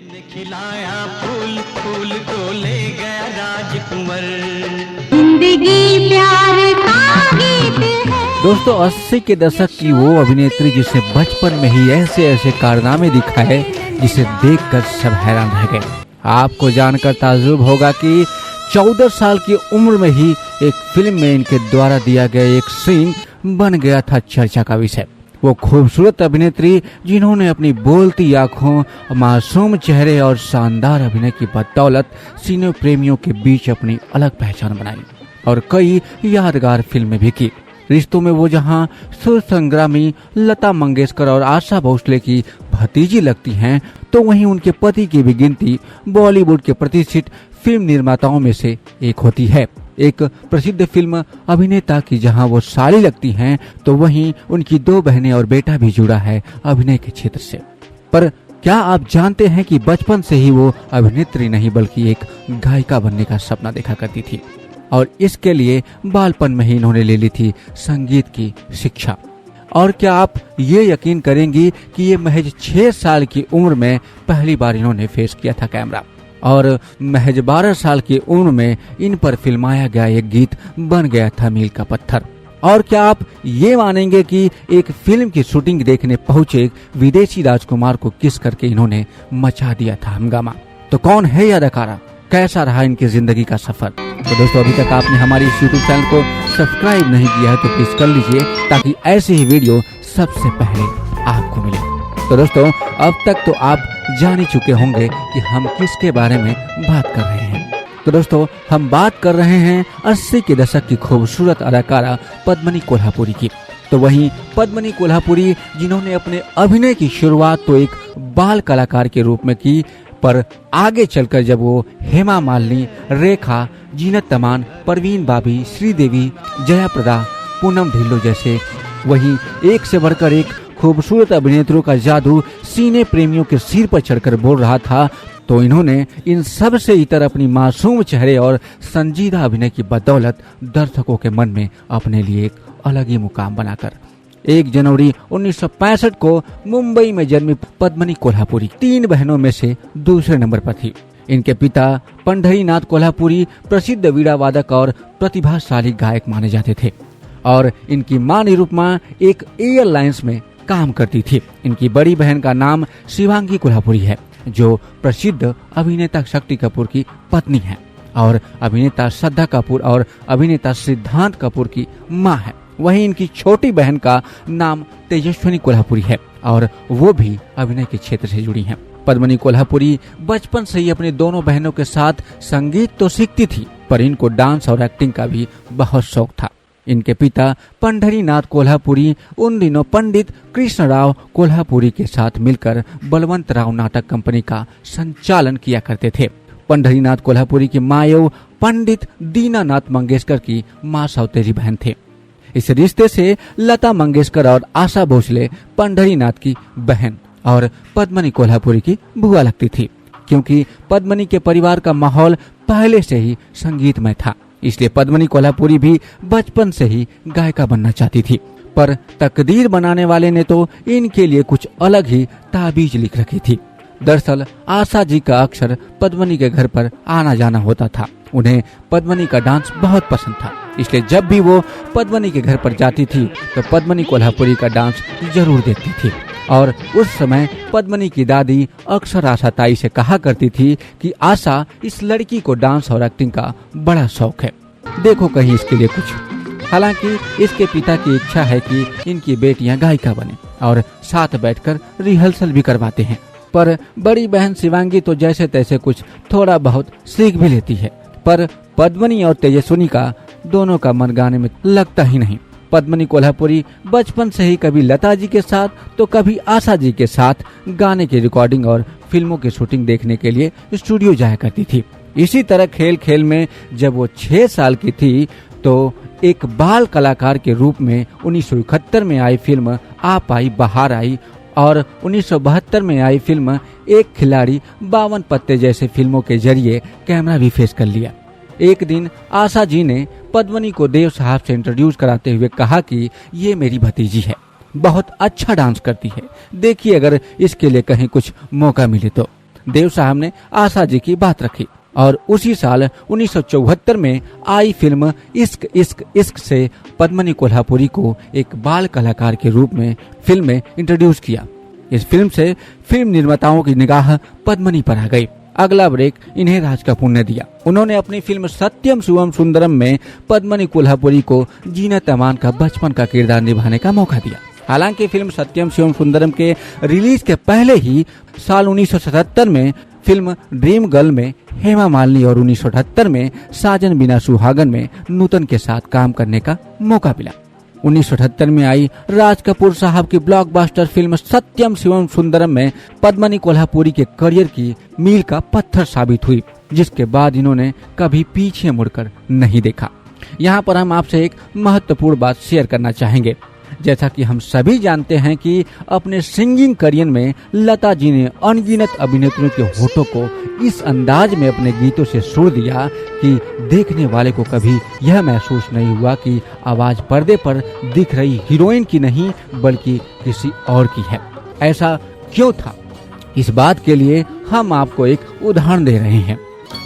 खिलाया फूल फूल को ले गया राजकुमार। जिंदगी प्यार का गीत है। दोस्तों 80 के दशक की वो अभिनेत्री जिसे बचपन में ही ऐसे ऐसे कारनामे दिखाए जिसे देखकर सब हैरान रह गए। आपको जानकर ताज्जुब होगा कि 14 साल की उम्र में ही एक फिल्म में इनके द्वारा दिया गया एक सीन बन गया था चर्चा का विषय। वो खूबसूरत अभिनेत्री जिन्होंने अपनी बोलती आंखों, मासूम चेहरे और शानदार अभिनय की बदौलत सिने प्रेमियों के बीच अपनी अलग पहचान बनाई और कई यादगार फिल्में भी की। रिश्तों में वो जहां सुर संग्रामी लता मंगेशकर और आशा भोसले की भतीजी लगती हैं, तो वहीं उनके पति की भी गिनती बॉलीवुड के प्रतिष्ठित फिल्म निर्माताओं में से एक होती है। एक प्रसिद्ध फिल्म अभिनेता की जहां वो साली लगती हैं, तो वहीं उनकी 2 बहनें और बेटा भी जुड़ा है अभिनय के क्षेत्र से। पर क्या आप जानते हैं कि बचपन से ही वो अभिनेत्री नहीं बल्कि एक गायिका बनने का सपना देखा करती थी और इसके लिए बालपन में ही इन्होंने ले ली थी संगीत की शिक्षा। और क्या आप ये यकीन करेंगी कि ये महज 6 साल की उम्र में पहली बार इन्होंने फेस किया था कैमरा और महज 12 साल की उम्र में इन पर फिल्माया गया एक गीत बन गया था मील का पत्थर। और क्या आप ये मानेंगे कि एक फिल्म की शूटिंग देखने पहुंचे विदेशी राजकुमार को किस करके इन्होंने मचा दिया था हंगामा। तो कौन है यह अदाकारा, कैसा रहा इनकी जिंदगी का सफर? तो दोस्तों अभी तक आपने हमारी इस यूट्यूब चैनल को सब्सक्राइब नहीं किया है तो प्लीज कर लीजिए ताकि ऐसे ही वीडियो सबसे पहले आपको मिले। तो दोस्तों अब तक तो आप जान ही चुके होंगे कि हम किसके बारे में बात कर रहे हैं। तो दोस्तों हम बात कर रहे हैं 80 के दशक की खूबसूरत अदाकारा पद्मिनी कोल्हापुरी की। तो वहीं पद्मिनी कोल्हापुरी जिन्होंने अपने अभिनय की शुरुआत तो एक बाल कलाकार के रूप में की, पर आगे चलकर जब वो हेमा मालिनी, रेखा, जीनत तमान, परवीन बाबी, श्रीदेवी, जया प्रदा, पूनम ढिल्लो जैसे वहीं एक से बढ़कर एक खूबसूरत अभिनेत्रियों का जादू सीने प्रेमियों के सिर पर चढ़कर बोल रहा था, तो इन्होंने इन सब से इतर अपनी मासूम चेहरे और संजीदा अभिनय की बदौलत दर्शकों के मन में अपने लिए एक अलग ही मुकाम बनाकर 1 जनवरी 1965 को मुंबई में जन्मी पद्मिनी कोल्हापुरी 3 बहनों में से दूसरे नंबर पर थी। इनके पिता पंढरीनाथ कोल्हापुरी प्रसिद्ध वीणा वादक और प्रतिभाशाली गायक माने जाते थे और इनकी मां निरुपमा एक एयरलाइंस में काम करती थी। इनकी बड़ी बहन का नाम शिवांगी कोल्हापुरी है जो प्रसिद्ध अभिनेता शक्ति कपूर की पत्नी है और अभिनेता श्रद्धा कपूर और अभिनेता सिद्धांत कपूर की मां है। वहीं इनकी छोटी बहन का नाम तेजस्विनी कोल्हापुरी है और वो भी अभिनय के क्षेत्र से जुड़ी हैं। पद्मिनी कोल्हापुरी बचपन से ही अपनी दोनों बहनों के साथ संगीत तो सीखती थी, पर इनको डांस और एक्टिंग का भी बहुत शौक था। इनके पिता पंढरीनाथ कोल्हापुरी उन दिनों पंडित कृष्णराव कोल्हापुरी के साथ मिलकर बलवंतराव नाटक कंपनी का संचालन किया करते थे। पंढरीनाथ कोल्हापुरी की मां पंडित दीनानाथ मंगेशकर की मां सौतेरी बहन थे। इस रिश्ते से लता मंगेशकर और आशा भोसले पंढरीनाथ की बहन और पद्मिनी कोल्हापुरी की बुआ लगती थी। क्योंकि पद्मिनी के परिवार का माहौल पहले से ही संगीतमय था, इसलिए पद्मिनी कोल्हापुरी भी बचपन से ही गायिका बनना चाहती थी। पर तकदीर बनाने वाले ने तो इनके लिए कुछ अलग ही ताबीज लिख रखी थी। दरअसल आशा जी का अक्सर पद्मिनी के घर पर आना जाना होता था। उन्हें पद्मिनी का डांस बहुत पसंद था, इसलिए जब भी वो पद्मिनी के घर पर जाती थी तो पद्मिनी कोल्हापुरी का डांस जरूर देखती थी। और उस समय पद्मिनी की दादी अक्सर आशा ताई से कहा करती थी कि आशा, इस लड़की को डांस और एक्टिंग का बड़ा शौक है, देखो कहीं इसके लिए कुछ। हालांकि इसके पिता की इच्छा है कि इनकी बेटियां गायिका बने और साथ बैठकर रिहर्सल भी करवाते हैं। पर बड़ी बहन शिवांगी तो जैसे तैसे कुछ थोड़ा बहुत सीख भी लेती है, पर पद्मिनी और तेजस्विनी का दोनों का मन गाने में लगता ही नहीं। पद्मिनी कोल्हापुरी बचपन से ही कभी लता जी के साथ तो कभी आशा जी के साथ गाने की रिकॉर्डिंग और फिल्मों की शूटिंग देखने के लिए स्टूडियो जाया करती थी। इसी तरह खेल खेल में जब वो 6 साल की थी तो एक बाल कलाकार के रूप में 1971 में आई फिल्म आप आई बहार आई और 1972 में आई फिल्म एक खिलाड़ी 52 पत्ते जैसे फिल्मों के जरिए कैमरा भी फेस कर लिया। एक दिन आशा जी ने पद्मिनी को देव साहब से इंट्रोड्यूस कराते हुए कहा कि ये मेरी भतीजी है, बहुत अच्छा डांस करती है, देखिए अगर इसके लिए कहीं कुछ मौका मिले तो। देव साहब ने आशा जी की बात रखी और उसी साल 1974 में आई फिल्म इश्क इश्क इश्क से पद्मिनी कोल्हापुरी को एक बाल कलाकार के रूप में फिल्म में इंट्रोड्यूस किया। इस फिल्म से फिल्म निर्माताओं की निगाह पद्मिनी पर आ गई। अगला ब्रेक इन्हें राज कपूर ने दिया। उन्होंने अपनी फिल्म सत्यम शिवम सुंदरम में पद्मिनी कोल्हापुरी को जीनत अमान का बचपन का किरदार निभाने का मौका दिया। हालांकि फिल्म सत्यम शिवम सुंदरम के रिलीज के पहले ही साल 1977 में फिल्म ड्रीम गर्ल में हेमा मालिनी और 1978 में साजन बिना सुहागन में नूतन के साथ काम करने का मौका मिला। 1978 में आई राज कपूर साहब की ब्लॉकबस्टर फिल्म सत्यम शिवम सुंदरम में पद्मिनी कोल्हापुरी के करियर की मील का पत्थर साबित हुई, जिसके बाद इन्होंने कभी पीछे मुड़कर नहीं देखा। यहाँ पर हम आपसे एक महत्वपूर्ण बात शेयर करना चाहेंगे। जैसा कि हम सभी जानते हैं कि अपने सिंगिंग करियर में लता जी ने अनगिनत अभिनेत्रियों के होठों को इस अंदाज में अपने गीतों से सुर दिया कि देखने वाले को कभी यह महसूस नहीं हुआ कि आवाज पर्दे पर दिख रही हीरोइन की नहीं बल्कि किसी और की है। ऐसा क्यों था? इस बात के लिए हम आपको एक उदाहरण दे रहे हैं,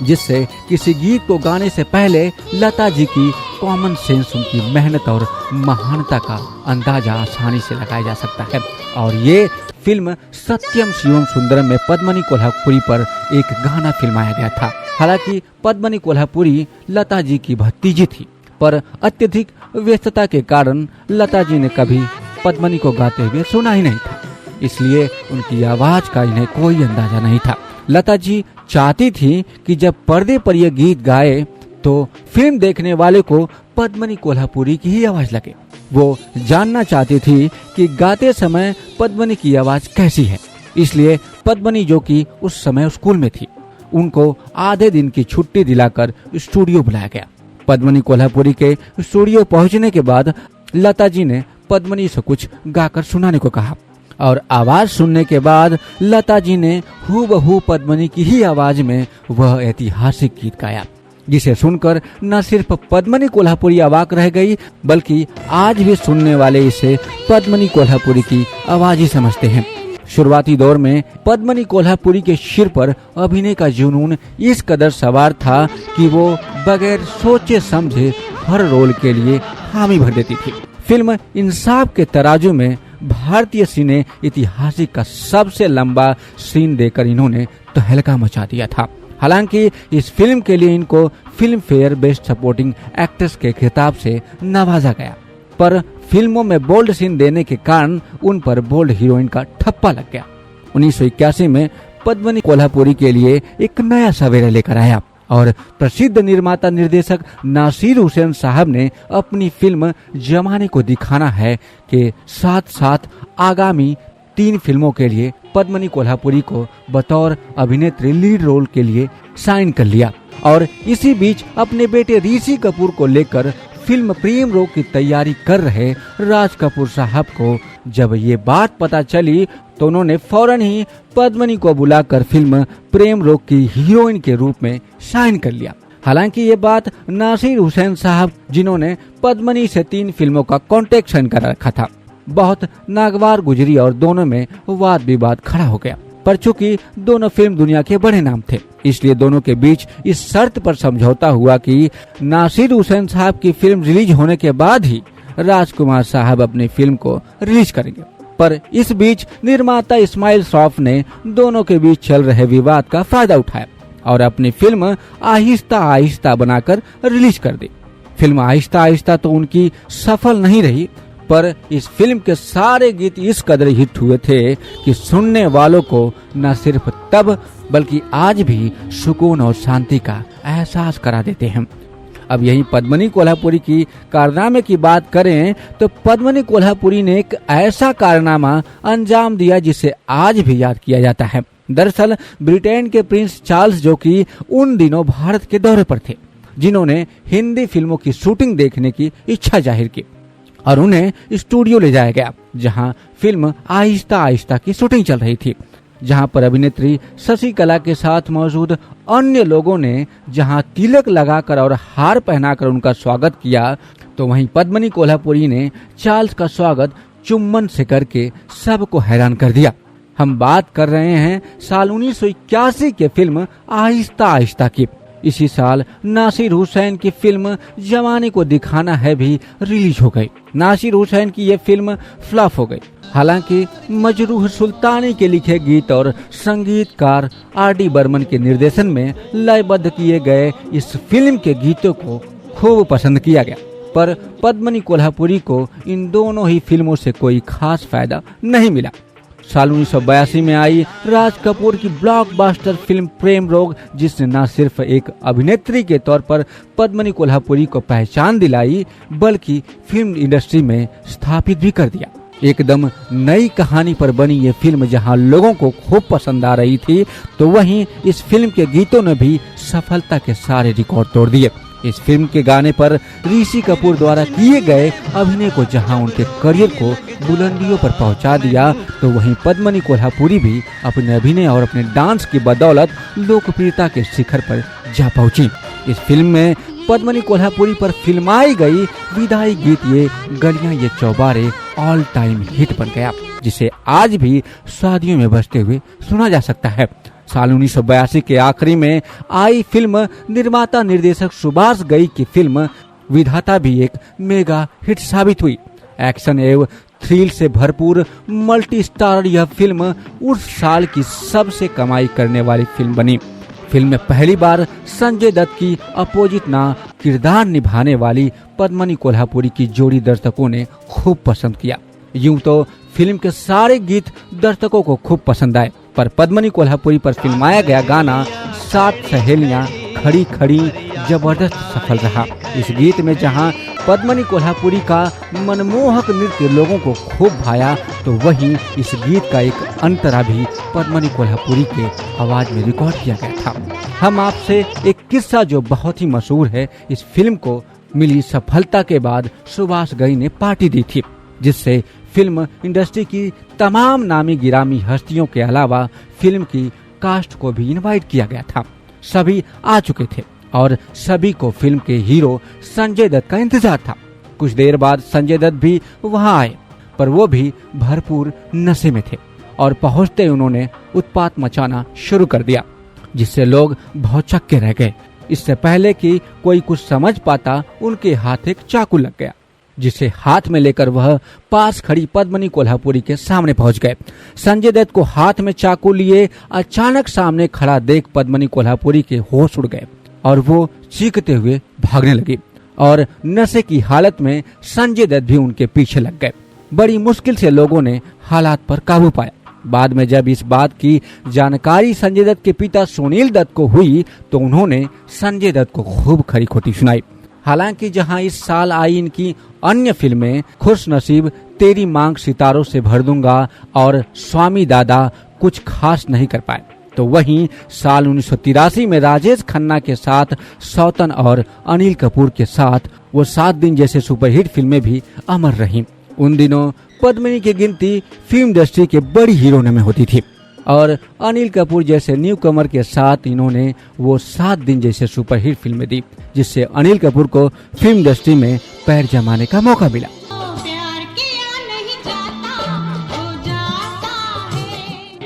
जिससे किसी गीत को गाने से पहले लता जी की कॉमन सेंस, उनकी मेहनत और महानता का अंदाजा आसानी से लगाया जा सकता है। और ये फिल्म सत्यम शिवम सुंदरम में पद्मिनी कोल्हापुरी पर एक गाना फिल्माया गया था। हालांकि पद्मिनी कोल्हापुरी लता जी की भतीजी थी, पर अत्यधिक व्यस्तता के कारण लता जी ने कभी पद्मिनी को गाते हुए सुना ही नहीं था, इसलिए उनकी आवाज का इन्हें कोई अंदाजा नहीं था। लता जी चाहती थी कि जब पर्दे पर यह गीत गाए तो फिल्म देखने वाले को पद्मिनी कोल्हापुरी की ही आवाज लगे। वो जानना चाहती थी कि गाते समय पद्मिनी की आवाज कैसी है। इसलिए पद्मिनी, जो कि उस समय स्कूल में थी, उनको आधे दिन की छुट्टी दिलाकर स्टूडियो बुलाया गया। पद्मिनी कोल्हापुरी के स्टूडियो पहुंचने के बाद लता जी ने पद्मिनी से कुछ गाकर सुनाने को कहा और आवाज सुनने के बाद लता जी ने हूबहू पद्मिनी की ही आवाज में वह ऐतिहासिक गीत गाया, जिसे सुनकर न सिर्फ पद्मिनी कोल्हापुरी अवाक रह गई, बल्कि आज भी सुनने वाले इसे पद्मिनी कोल्हापुरी की आवाज ही समझते हैं। शुरुआती दौर में पद्मिनी कोल्हापुरी के सिर पर अभिनय का जुनून इस कदर सवार था कि वो बगैर सोचे समझे हर रोल के लिए हामी भर देती थी। फिल्म इंसाफ के तराजू में भारतीय सिने इतिहास का सबसे लंबा सीन देकर इन्होंने तहलका मचा दिया था। हालांकि इस फिल्म के लिए इनको film fair best supporting actress के खिताब से नवाजा गया, पर फिल्मों में बोल्ड सीन देने के कारण उन पर बोल्ड हीरोइन का ठप्पा लग गया। 1981 में पद्मिनी कोल्हापुरी के लिए एक नया सवेरा लेकर आया और प्रसिद्ध निर्माता निर्देशक नासिर हुसैन साहब ने अपनी फिल्म जमाने को दिखाना है के साथ साथ आगामी 3 फिल्मों के लिए पद्मिनी कोल्हापुरी को बतौर अभिनेत्री लीड रोल के लिए साइन कर लिया। और इसी बीच अपने बेटे ऋषि कपूर को लेकर फिल्म प्रेम रोग की तैयारी कर रहे राज कपूर साहब को जब ये बात पता चली तो उन्होंने फौरन ही पद्मिनी को बुलाकर फिल्म प्रेम रोग की हीरोइन के रूप में साइन कर लिया। हालांकि ये बात नासिर हुसैन साहब, जिन्होंने पद्मिनी से 3 फिल्मों का कॉन्ट्रैक्ट साइन कर रखा था, बहुत नागवार गुजरी और दोनों में वाद विवाद खड़ा हो गया। पर चूंकि दोनों फिल्म दुनिया के बड़े नाम थे, इसलिए दोनों के बीच इस शर्त पर समझौता हुआ कि नासिर हुसैन साहब की फिल्म रिलीज होने के बाद ही राजकुमार साहब अपनी फिल्म को रिलीज करेंगे। पर इस बीच निर्माता इस्माइल सौफ ने दोनों के बीच चल रहे विवाद का फायदा उठाया और अपनी फिल्म आहिस्ता आहिस्ता बनाकर रिलीज कर दी। फिल्म आहिस्ता आहिस्ता तो उनकी सफल नहीं रही, पर इस फिल्म के सारे गीत इस कदर हिट हुए थे कि सुनने वालों को न सिर्फ तब बल्कि आज भी सुकून और शांति का एहसास करा देते हैं। अब यही पद्मिनी कोल्हापुरी की कारनामे की बात करें तो पद्मिनी कोल्हापुरी ने एक ऐसा कारनामा अंजाम दिया जिसे आज भी याद किया जाता है। दरअसल ब्रिटेन के प्रिंस चार्ल्स, जो कि उन दिनों भारत के दौरे पर थे, जिन्होंने हिंदी फिल्मों की शूटिंग देखने की इच्छा जाहिर की और उन्हें स्टूडियो ले जाया गया, जहां फिल्म आहिस्ता आहिस्ता की शूटिंग चल रही थी। जहां पर अभिनेत्री शशिकला के साथ मौजूद अन्य लोगों ने जहां तिलक लगाकर और हार पहनाकर उनका स्वागत किया, तो वहीं पद्मिनी कोल्हापुरी ने चार्ल्स का स्वागत चुम्बन से करके सबको हैरान कर दिया। हम बात कर रहे हैं साल 1981 के फिल्म आहिस्ता आहिस्ता की। इसी साल नासिर हुसैन की फिल्म जवानी को दिखाना है भी रिलीज हो गई। नासिर हुसैन की ये फिल्म फ्लॉप हो गई। हालांकि मजरूह सुल्तानी के लिखे गीत और संगीतकार आर.डी. बर्मन के निर्देशन में लयबद्ध किए गए इस फिल्म के गीतों को खूब पसंद किया गया, पर पद्मिनी कोल्हापुरी को इन दोनों ही फिल्मों से कोई खास फायदा नहीं मिला। साल 1982 में आई राज कपूर की ब्लॉकबस्टर फिल्म प्रेम रोग, जिसने न सिर्फ एक अभिनेत्री के तौर पर पद्मिनी कोल्हापुरी को पहचान दिलाई, बल्कि फिल्म इंडस्ट्री में स्थापित भी कर दिया। एकदम नई कहानी पर बनी ये फिल्म जहां लोगों को खूब पसंद आ रही थी, तो वहीं इस फिल्म के गीतों ने भी सफलता के सारे रिकॉर्ड तोड़ दिए। इस फिल्म के गाने पर ऋषि कपूर द्वारा किए गए अभिनय को जहां उनके करियर को बुलंदियों पर पहुंचा दिया, तो वहीं पद्मिनी कोल्हापुरी भी अपने अभिनय और अपने डांस की बदौलत लोकप्रियता के शिखर पर जा पहुंची। इस फिल्म में पद्मिनी कोल्हापुरी पर फिल्माई गई विदाई गीत ये गलियां ये चौबारे ऑल टाइम हिट बन गया, जिसे आज भी शादियों में बजते हुए सुना जा सकता है। साल 1982 के आखिरी में आई फिल्म निर्माता निर्देशक सुभाष घई की फिल्म विधाता भी एक मेगा हिट साबित हुई। एक्शन एवं थ्रिल से भरपूर मल्टी स्टार यह फिल्म उस साल की सबसे कमाई करने वाली फिल्म बनी। फिल्म में पहली बार संजय दत्त की अपोजिट ना किरदार निभाने वाली पद्मिनी कोल्हापुरी की जोड़ी दर्शकों ने खूब पसंद किया। यूं तो फिल्म के सारे गीत दर्शकों को खूब पसंद आए, पर पद्मिनी कोल्हापुरी पर फिल्माया गया गाना सात सहेलियां खड़ी खड़ी जबरदस्त सफल रहा। इस गीत में जहां पद्मिनी कोल्हापुरी का मनमोहक नृत्य लोगों को खूब भाया, तो वहीं इस गीत का एक अंतरा भी पद्मिनी कोल्हापुरी के आवाज में रिकॉर्ड किया गया था। हम आपसे एक किस्सा जो बहुत ही मशहूर है, इस फिल्म को मिली सफलता के बाद सुभाष घई ने पार्टी दी थी, जिससे फिल्म इंडस्ट्री की तमाम नामी गिरामी हस्तियों के अलावा फिल्म की कास्ट को भी इनवाइट किया गया था। सभी आ चुके थे और सभी को फिल्म के हीरो संजय दत्त का इंतजार था। कुछ देर बाद संजय दत्त भी वहां आए, पर वो भी भरपूर नशे में थे और पहुंचते उन्होंने उत्पात मचाना शुरू कर दिया, जिससे लोग भौचक्के रह गए। इससे पहले कि कोई कुछ समझ पाता, उनके हाथ एक चाकू लग गया, जिसे हाथ में लेकर वह पास खड़ी पद्मिनी कोल्हापुरी के सामने पहुंच गए। संजय दत्त को हाथ में चाकू लिए अचानक सामने खड़ा देख पद्मिनी कोल्हापुरी के होश उड़ गए और वो चीखते हुए भागने लगी और नशे की हालत में संजय दत्त भी उनके पीछे लग गए। बड़ी मुश्किल से लोगों ने हालात पर काबू पाया। बाद में जब इस बात की जानकारी संजय दत्त के पिता सुनील दत्त को हुई, तो उन्होंने संजय दत्त को खूब खरी खोटी सुनाई। हालांकि जहां इस साल आई इनकी अन्य फिल्में खुश नसीब, तेरी मांग सितारों से भर दूंगा और स्वामी दादा कुछ खास नहीं कर पाए, तो वहीं साल 1983 में राजेश खन्ना के साथ सौतन और अनिल कपूर के साथ वो 7 दिन जैसे सुपरहिट फिल्में भी अमर रहीं। उन दिनों पद्मिनी की गिनती फिल्म इंडस्ट्री के बड़ी हीरोइनों में होती थी और अनिल कपूर जैसे न्यू कमर के साथ इन्होंने वो 7 दिन जैसे सुपरहिट फिल्में दी, जिससे अनिल कपूर को फिल्म इंडस्ट्री में पैर जमाने का मौका मिला।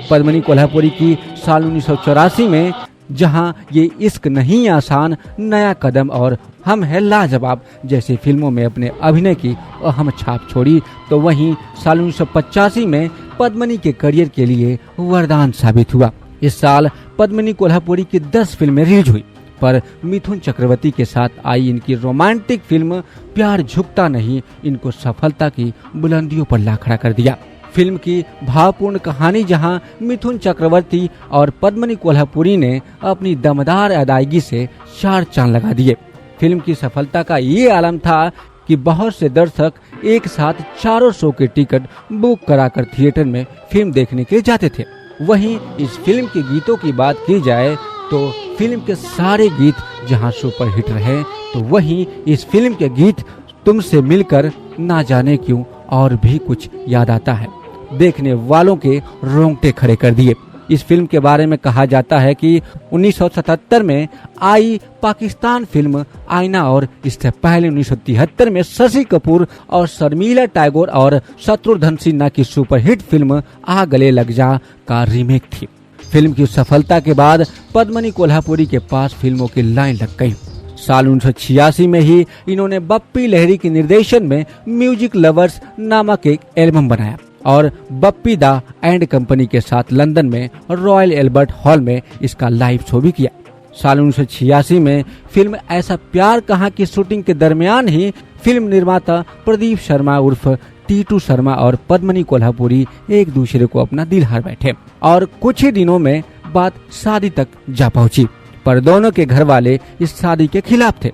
पद्मिनी कोल्हापुरी की साल 1984 में जहां ये इश्क नहीं आसान, नया कदम और हम है लाजवाब जैसी फिल्मों में अपने अभिनय की अहम छाप छोड़ी, तो वहीं साल 1985 में पद्मिनी के करियर के लिए वरदान साबित हुआ। इस साल पद्मिनी कोल्हापुरी की 10 फिल्में रिलीज हुई, पर मिथुन चक्रवर्ती के साथ आई इनकी रोमांटिक फिल्म प्यार झुकता नहीं इनको सफलता की बुलंदियों पर ला खड़ा कर दिया। फिल्म की भावपूर्ण कहानी जहां मिथुन चक्रवर्ती और पद्मिनी कोल्हापुरी ने अपनी दमदार अदायगी से 4 चांद लगा दिए। फिल्म की सफलता का ये आलम था कि बहुत से दर्शक एक साथ चारों शो के टिकट बुक कराकर थिएटर में फिल्म देखने के लिए जाते थे। वहीं इस फिल्म के गीतों की बात की जाए तो फिल्म के सारे गीत जहां सुपरहिट रहे, तो वहीं इस फिल्म के गीत तुमसे मिलकर ना जाने क्यों और भी कुछ याद आता है देखने वालों के रोंगटे खड़े कर दिए। इस फिल्म के बारे में कहा जाता है कि 1977 में आई पाकिस्तान फिल्म आईना और इससे पहले 1973 में शशि कपूर और शर्मिला टैगोर और शत्रुघ्न सिन्हा की सुपरहिट फिल्म आ गले लग जा का रीमेक थी। फिल्म की सफलता के बाद पद्मिनी कोल्हापुरी के पास फिल्मों की लाइन लग गई। साल 1986 में ही इन्होंने बप्पी लहरी के निर्देशन में म्यूजिक लवर्स नामक एक एल्बम बनाया और बप्पी दा एंड कंपनी के साथ लंदन में रॉयल एल्बर्ट हॉल में इसका लाइव शो भी किया। साल 1986 में फिल्म ऐसा प्यार कहाँ की शूटिंग के दरमियान ही फिल्म निर्माता प्रदीप शर्मा उर्फ टीटू शर्मा और पद्मिनी कोल्हापुरी एक दूसरे को अपना दिल हार बैठे और कुछ ही दिनों में बात शादी तक जा पहुंची, पर दोनों के घर वाले इस शादी के खिलाफ थे।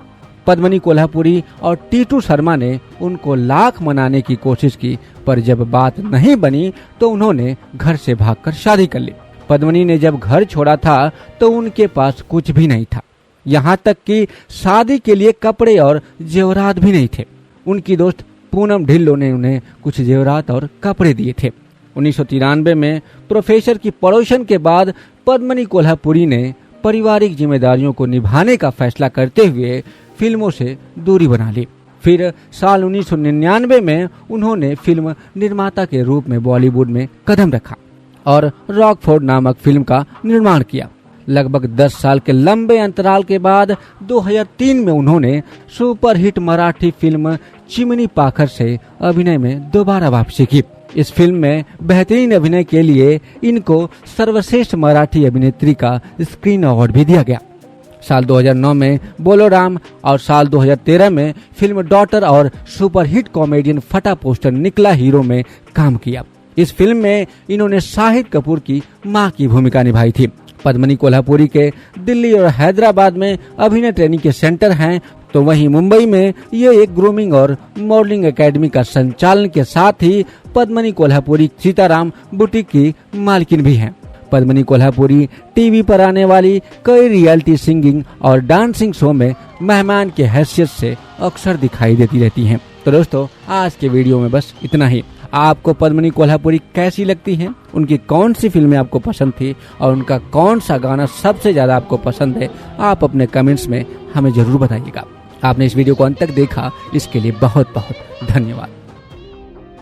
पद्मिनी कोल्हापुरी और टीटू शर्मा ने उनको लाख मनाने की कोशिश की, पर जब बात नहीं बनी तो उन्होंने घर से भागकर शादी कर ली। पद्मिनी ने जब घर छोड़ा था तो उनके पास कुछ भी नहीं था, यहाँ तक कि शादी के लिए कपड़े और जेवरात भी नहीं थे। उनकी दोस्त पूनम ढिल्लों ने उन्हें कुछ जेवरात और कपड़े दिए थे। 1993 में प्रोफेसर की पड़ोसन के बाद पद्मिनी कोल्हापुरी ने पारिवारिक जिम्मेदारियों को निभाने का फैसला करते हुए फिल्मों से दूरी बना ली। फिर साल 1999 में उन्होंने फिल्म निर्माता के रूप में बॉलीवुड में कदम रखा और रॉकफोर्ड नामक फिल्म का निर्माण किया। लगभग 10 साल के लंबे अंतराल के बाद 2003 में उन्होंने सुपरहिट मराठी फिल्म चिमनी पाखर से अभिनय में दोबारा वापसी की। इस फिल्म में बेहतरीन अभिनय के लिए इनको सर्वश्रेष्ठ मराठी अभिनेत्री का स्क्रीन अवार्ड भी दिया गया। साल 2009 में बोलोराम और साल 2013 में फिल्म डॉटर और सुपरहिट कॉमेडियन फटा पोस्टर निकला हीरो में काम किया। इस फिल्म में इन्होंने शाहिद कपूर की मां की भूमिका निभाई थी। पद्मिनी कोल्हापुरी के दिल्ली और हैदराबाद में अभिनय ट्रेनिंग के सेंटर हैं, तो वहीं मुंबई में ये एक ग्रूमिंग और मॉडलिंग एकेडमी का संचालन के साथ ही पद्मिनी कोल्हापुरी सीताराम बुटीक की मालकिन भी हैं। पद्मिनी कोल्हापुरी टीवी पर आने वाली कई रियलिटी सिंगिंग और डांसिंग शो में मेहमान के हैसियत से अक्सर दिखाई देती रहती हैं। तो दोस्तों, आज के वीडियो में बस इतना ही। आपको पद्मिनी कोल्हापुरी कैसी लगती हैं? उनकी कौन सी फिल्में आपको पसंद थी और उनका कौन सा गाना सबसे ज्यादा आपको पसंद है? आप अपने कमेंट्स में हमें जरूर बताइएगा। आपने इस वीडियो को अंत तक देखा, इसके लिए बहुत बहुत धन्यवाद।